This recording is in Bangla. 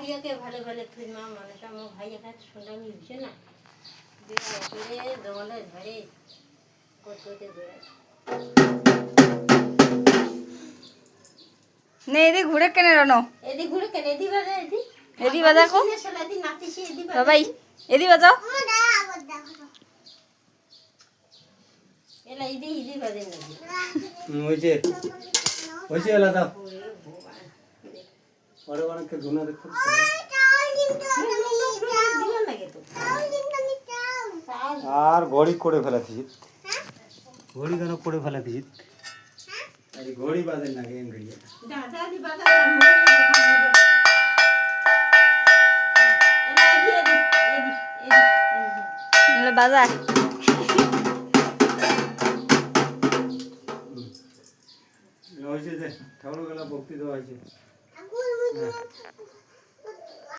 ভাইয়াকে ভালো ভালো তুই মা মনেটা আমার ভাই এখানে শুনলাম মিলছে না দিয়ে দমলে ধরে করতে বেড়ায় নে এদি ঘুরে কেনে রানো এদি ঘুরে কেন এদি বাজা এদি বাজা কো এদি নাচিছি এদি বাবাই এদি বাজাও এলা এদি বাজে না ওইছে আলাদা বড় বড় কে ধুনা দেখো আর ঘড়ি করে ফেলাছি ঘড়ি কেন করে ফেলাছি আরে ঘড়ি বাজে না গেম ঘড়িয়া দাদা দি বাজা এলা বাজা হয়েছে যে ঠাকুর গেলা ভক্তি দেওয়া হয়েছে